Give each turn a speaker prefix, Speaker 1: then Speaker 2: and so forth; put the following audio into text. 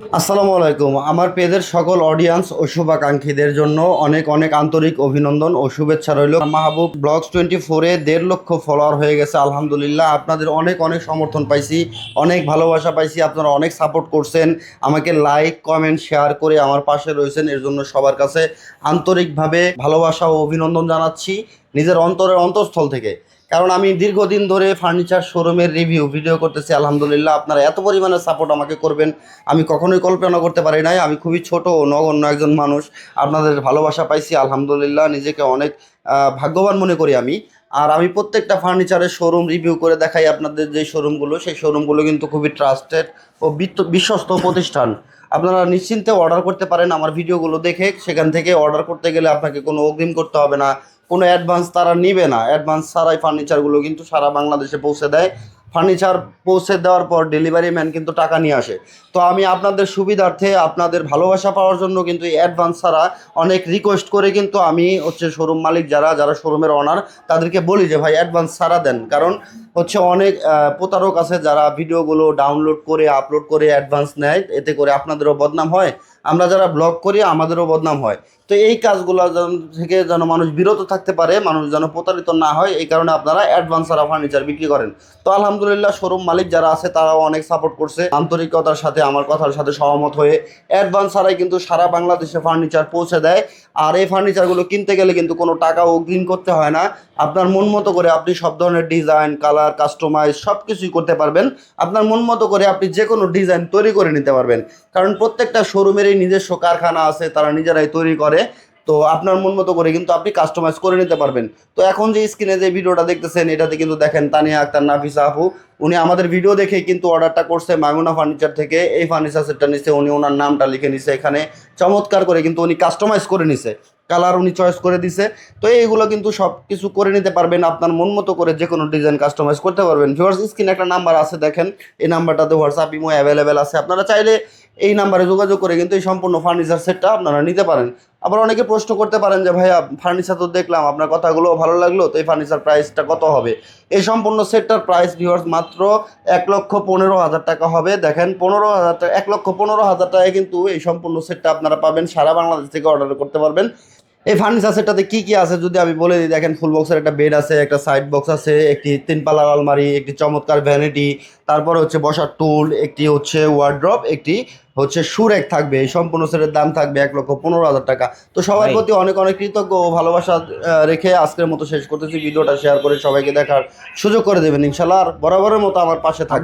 Speaker 1: আসসালামু আলাইকুম। আমার পেজের সকল অডিয়েন্স ও শুভাকাঙ্ক্ষীদের জন্য অনেক অনেক আন্তরিক অভিনন্দন ও শুভেচ্ছা রইল। মাহবুব ব্লগস 24-এ 1.5 লক্ষ ফলোয়ার হয়ে গেছে আলহামদুলিল্লাহ। আপনাদের অনেক অনেক সমর্থন পাইছি, অনেক ভালোবাসা পাইছি, আপনারা অনেক সাপোর্ট করছেন, আমাকে লাইক কমেন্ট শেয়ার করে আমার পাশে রয়েছেন। এর জন্য সবার কাছে আন্তরিকভাবে ভালোবাসা ও অভিনন্দন জানাচ্ছি নিজের অন্তরের অন্তঃস্থল থেকে। কারণ আমি দীর্ঘদিন ধরে ফার্নিচার শোরুমের রিভিউ ভিডিও করতেছি আলহামদুলিল্লাহ। আপনারা এত পরিমাণে সাপোর্ট আমাকে করবেন আমি কখনোই কল্পনা করতে পারি নাই। আমি খুবই ছোট ও নগণ্য একজন মানুষ, আপনাদের ভালোবাসা পাইছি আলহামদুলিল্লাহ। নিজেকে অনেক ভাগ্যবান মনে করি আমি। আর আমি প্রত্যেকটা ফার্নিচারের শোরুম রিভিউ করে দেখাই আপনাদের। যে শোরুমগুলো, সেই শোরুমগুলো কিন্তু খুবই ট্রাস্টেড ও বিশ্বস্ত প্রতিষ্ঠান। আপনারা নিশ্চিন্তে অর্ডার করতে পারেন আমার ভিডিওগুলো দেখে। সেখান থেকে অর্ডার করতে গেলে আপনাকে কোনো অগ্রিম করতে হবে না, কোনো অ্যাডভান্স তারা নিবে না। অ্যাডভান্স ছাড়াই ফার্নিচারগুলো কিন্তু সারা বাংলাদেশে পৌঁছে দেয়। ফার্নিচার পৌঁছে দেওয়ার পর ডেলিভারি ম্যান কিন্তু টাকা নিয়ে আসে। তো আমি আপনাদের সুবিধার্থে, আপনাদের ভালোবাসা পাওয়ার জন্য কিন্তু এই অ্যাডভান্স ছাড়া অনেক রিকোয়েস্ট করে কিন্তু আমি শোরুম মালিক যারা শোরুমের অনার, তাদেরকে বলি যে ভাই অ্যাডভান্স ছাড়া দেন। কারণ অনেক প্রতারক আছে যারা ভিডিওগুলো ডাউনলোড করে আপলোড করে অ্যাডভান্স নেয়, এতে করে আপনাদেরও বদনাম হয়, আমরা যারা ব্লগ করি আমাদেরও বদনাম হয়। তো এই কাজগুলো থেকে যেন মানুষ বিরত থাকতে পারে, মানুষ যেন প্রতারিত না হয়, এই কারণে আপনারা অ্যাডভান্স ছাড়া ফার্নিচার বিক্রি করেন। তো আলহামদুলিল্লাহ শোরুম মালিক যারা আছে তারাও অনেক সাপোর্ট করছে, আন্তরিকতার সাথে আমার কথার সাথে সহমত হয়ে অ্যাডভান্স ছাড়াই কিন্তু সারা বাংলাদেশে ফার্নিচার পৌঁছে দেয়। আর এই ফার্নিচারগুলো কিনতে গেলে কিন্তু কোনো টাকা অগ্রিম করতে হয় না। আপনার মন মতো করে আপনি সব ধরনের ডিজাইন, কালার, কাস্টমাইজ সব কিছুই করতে পারবেন। আপনার মন মতো করে আপনি যে কোনো ডিজাইন তৈরি করে নিতে পারবেন। কারণ প্রত্যেকটা শোরুমেরই নিজস্ব কারখানা আছে, তারা নিজেরাই তৈরি করে। তো আপনার মন মতো করে কিন্তু আপনি কাস্টমাইজ করে নিতে পারবেন। তো এখন যে স্ক্রিনে যে ভিডিওটা দেখতেছেন, এটাতে কিন্তু দেখেন তানিয়া আক্তার নাফিসা আপু, উনি আমাদের ভিডিও দেখে কিন্তু অর্ডারটা করছে মাইমুনা ফার্নিচার থেকে। এই ফার্নিচার সেটটা নিচ্ছে, উনি ওনার নামটা লিখে নিছে এখানে, চমৎকার করে কিন্তু উনি কাস্টমাইজ করে নিছে, কালার উনি চয়েস করে দিছে। তো এইগুলো কিন্তু সব কিছু করে নিতে পারবেন, আপনার মন মতো করে যে কোনো ডিজাইন কাস্টমাইজ করতে পারবেন। ভিউয়ার্স, স্ক্রিনে একটা নাম্বার আছে দেখেন, এই নাম্বারটাতে হোয়াটসঅ্যাপ ইমো অ্যাভেলেবেল আছে। আপনারা চাইলে এই নাম্বারে যোগাযোগ করে কিন্তু এই সম্পূর্ণ ফার্নিচার সেটটা আপনারা নিতে পারেন। আবার অনেকে প্রশ্ন করতে পারেন যে ভাইয়া ফার্নিচার তো দেখলাম, আপনার কথাগুলো ভালো লাগলো, তো এই ফার্নিচার প্রাইসটা কত হবে? এই সম্পূর্ণ সেটটার প্রাইস ভিউয়ার্স মাত্র 1,15,000 টাকা হবে। দেখেন 15,000 টাকা, 1,15,000 টাকায় কিন্তু এই সম্পূর্ণ সেটটা আপনারা পাবেন, সারা বাংলাদেশ থেকে অর্ডার করতে পারবেন। এই ফার্নিচার সেটটাতে কী কী আছে যদি আমি বলে দিই, দেখেন ফুল বক্সের একটা বেড আছে, একটা সাইড বক্স আছে, একটি 3 পাল্লার আলমারি, একটি চমৎকার ভ্যানিটি, তারপরে বসার টুল, একটি ওয়ার্ড্রপ, একটি সুরেক থাকবে। এই সম্পূর্ণ সেটের দাম থাকবে 1,15,000 টাকা। তো সবার
Speaker 2: ভাই
Speaker 1: প্রতি অনেক অনেক কৃতজ্ঞ ও ভালোবাসা রেখে আজকের মতো শেষ করতেছি। ভিডিওটা শেয়ার করে সবাইকে দেখার সুযোগ করে দেবেন ইনশাল্লাহ। আর বরাবরের মতো আমার পাশে থাকবেন।